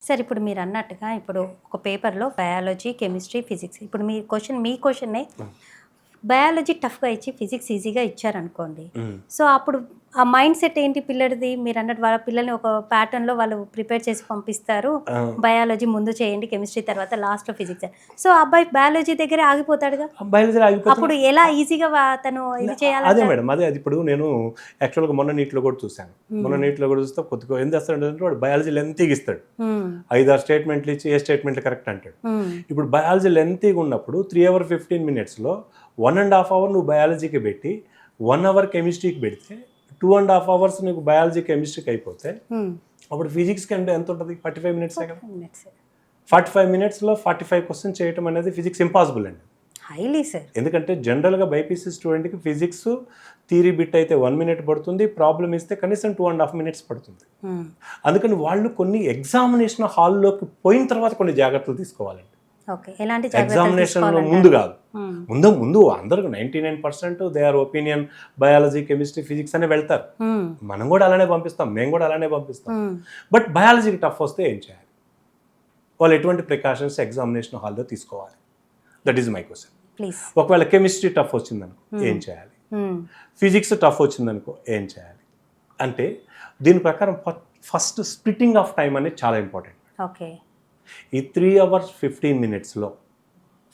Sir ఇప్పుడు మీరు అన్నట్టుగా ఇప్పుడు ఒక పేపర్‌లో బయాలజీ, కెమిస్ట్రీ, ఫిజిక్స్ ఇప్పుడు మీ క్వెషన్‌నే బయాలజీ టఫ్‌గా ఇచ్చి ఫిజిక్స్ ఈజీగా ఇచ్చారనుకోండి. సో, అప్పుడు ఆ మైండ్ సెట్ ఏంటి పిల్లడిది? మీరన్నట్టు వాళ్ళ పిల్లల్ని ఒక ప్యాటర్న్‌లో వాళ్ళు ప్రిపేర్ చేసి పంపిస్తారు. బయాలజీ ముందు చేయండి, కెమిస్ట్రీ తర్వాత లాస్ట్‌లో ఫిజిక్స్. సో, ఆ అబ్బాయి బయాలజీ దగ్గరే ఆగిపోతాడుగా. బయాలజీలో ఆగిపోతే అప్పుడు ఎలా ఈజీగా తను ఇది అదే చేయాలంటారు? మేడం. అదే అది ఇప్పుడు నేను యాక్చువల్‌గా మొన్న నీట్‌లో కూడా చూసాను. మొన్న నీట్‌లో కూడా చూస్తే కొద్దిగా ఏం చేస్తాడంటే వాడు బయాలజీ లెంతీగా ఇస్తాడు. హ్మ్. 5, 6 స్టేట్మెంట్లు ఇచ్చి ఏ స్టేట్మెంట్లు కరెక్ట్ అంటాడు. హ్మ్. ఇప్పుడు బయాలజీ లెంతీగా ఉన్నప్పుడు 3 అవర్ 15 మినిట్స్‌లో 1½ అవర్ నువ్వు బయాలజీకి పెట్టి 1 అవర్ కెమిస్ట్రీకి పెడితే 2½ అవర్స్ నీకు బయాలజీ కెమిస్ట్రీకి అయిపోతే హ్మ్. అప్పుడు ఫిజిక్స్కి అంటే ఎంత ఉంటుంది? 45 మినిట్సే కదా. మినిట్స్. 45 మినిట్స్‌లో 45 క్వశ్చన్ చేయటం అనేది ఫిజిక్స్ ఇంపాసిబుల్ అండి. Highly sir. ఎందుకంటే జనరల్గా బైపీసీ స్టూడెంట్కి ఫిజిక్స్ థియరీ బిట్ అయితే 1 మినిట్ పడుతుంది, ప్రాబ్లమ్ ఇస్తే కనీసం 2½ మినిట్స్ పడుతుంది. హ్మ్. అందుకని వాళ్ళు కొన్ని ఎగ్జామినేషన్ హాల్లోకి పోయిన తర్వాత కొన్ని జాగ్రత్తలు తీసుకోవాలండి. ఓకే. ఎలాంటి జాగ్రత్తలు ఎగ్జామినేషన్లో తీసుకోవాలంటారు? ముందు కాదు. హ్మ్. ముందు అందరూ 99% they are opinion biology, chemistry, physics అనే వెళ్తారు. హ్మ్. మనం కూడా అలానే పంపిస్తాం, మేము కూడా అలానే పంపిస్తాం. హ్మ్. బట్ బయాలజీకి టఫ్ వస్తే ఏం చేయాలి? వాళ్ళు ఎటువంటి ప్రికాషన్స్ ఎగ్జామినేషన్ హాల్లో తీసుకోవాలి? That is my question. Please. ఒకవేళ కెమిస్ట్రీ టఫ్ వచ్చిందనుకో ఏం చేయాలి? హ్మ్. ఫిజిక్స్ టఫ్ వచ్చిందనుకో ఏం చేయాలి? అంటే దీని ప్రకారం ఫస్ట్ స్ప్లిట్టింగ్ ఆఫ్ టైం అనేది చాలా ఇంపార్టెంట్. ఓకే. ఈ 3 అవర్స్ 15 మినిట్స్లో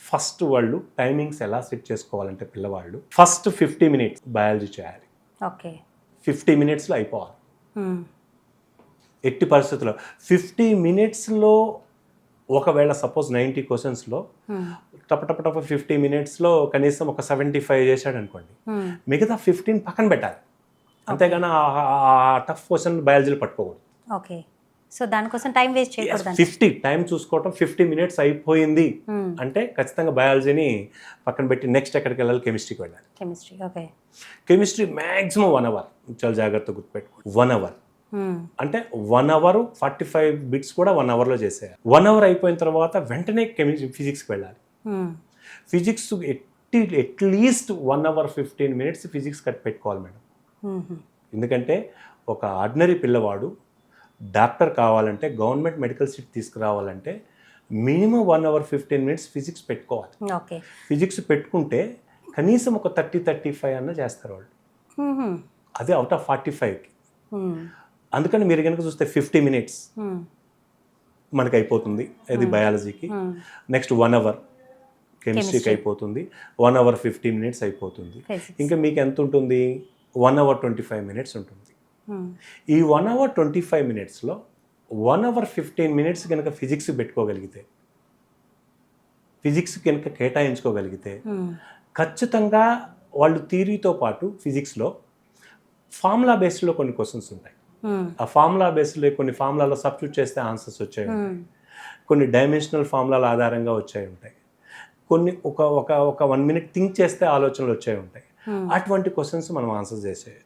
ఫస్ట్ వాళ్ళు టైమింగ్స్ ఎలా సెట్ చేసుకోవాలంటే పిల్లవాళ్ళు ఫస్ట్ 50 మినిట్స్ బయాలజీ చేయాలి. ఓకే. 50 మినిట్స్లో అయిపోవాలి. హ్మ్. ఎట్టి పరిస్థితుల్లో 50 మినిట్స్లో ఒకవేళ సపోజ్ 90 క్వశ్చన్స్లో హ్మ్. టప 50 మినిట్స్లో కనీసం ఒక 75 చేశాడు అనుకోండి, హ్మ్. మిగతా 15 పక్కన పెట్టాలి. అంతేగాని ఆ టఫ్ క్వశ్చన్ బయాలజీలో పట్టుకోకూడదు. ఓకే. సో, దానికోసం టైం వేస్ట్ చేయకూడదండి. 50 టైం చూసుకోవటం 50 మినిట్స్ అయిపోయింది హ్మ్. అంటే ఖచ్చితంగా బయాలజీని పక్కన పెట్టి నెక్స్ట్ ఎక్కడికి వెళ్ళాలి? కెమిస్ట్రీకి వెళ్ళాలి. Chemistry. Okay. Chemistry maximum 1 hour, చాలా జాగ్రత్తగా గుర్తుపెట్టుకో. 1 అవర్ హ్మ్. అంటే 1 అవర్ 45 బిట్స్ కూడా 1 అవర్లో చేసేయాలి. 1 అవర్ అయిపోయిన తర్వాత వెంటనే ఫిజిక్స్కి వెళ్ళాలి. హ్మ్. Physics at least 1 hour 15 minutes physics cut పెట్టుకోవాలి మేడం. హుహు. ఎందుకంటే ఒక ఆర్డినరీ పిల్లవాడు డాక్టర్ కావాలంటే, గవర్నమెంట్ మెడికల్ సీట్ తీసుకురావాలంటే మినిమం 1 అవర్ 15 మినిట్స్ ఫిజిక్స్ పెట్టుకోవాలి. ఓకే. ఫిజిక్స్ పెట్టుకుంటే కనీసం ఒక 35 అన్న చేస్తారు వాళ్ళు. హుహు. అదే అవుట్ ఆఫ్ 45కి. హ్మ్. అందుకని మీరు కనుక చూస్తే 50 మినిట్స్ హ్మ్. మనకి అయిపోతుంది. ఇది బయాలజీకి. హ్మ్. నెక్స్ట్ 1 అవర్ కెమిస్ట్రీకి అయిపోతుంది. 1 అవర్ 50 మినిట్స్ అయిపోతుంది. ఫిజిక్స్. ఇంకా మీకు ఎంత ఉంటుంది? 1 అవర్ 25 మినిట్స్ ఉంటుంది. హ్మ్. ఈ 1 అవర్ 25 మినిట్స్లో 1 అవర్ 15 మినిట్స్ కనుక ఫిజిక్స్ పెట్టుకోగలిగితే, ఫిజిక్స్ కనుక కేటాయించుకోగలిగితే హ్మ్. ఖచ్చితంగా వాళ్ళు థియరీతో పాటు ఫిజిక్స్లో ఫార్ములా బేస్డ్లో కొన్ని క్వశ్చన్స్ ఉంటాయి. హ్మ్. ఆ ఫార్ములా బేస్డ్లో కొన్ని ఫార్ములాలో సబ్స్టిట్యూట్ చేస్తే ఆన్సర్స్ వచ్చాయి ఉంటాయి. కొన్ని డైమెన్షనల్ ఫార్ములాల ఆధారంగా వచ్చాయి ఉంటాయి. కొన్ని ఒక 1 మినిట్ థింక్ చేస్తే ఆలోచనలు వచ్చాయి ఉంటాయి. అటువంటి క్వశ్చన్స్ మనం ఆన్సర్ చేసేయచ్చు.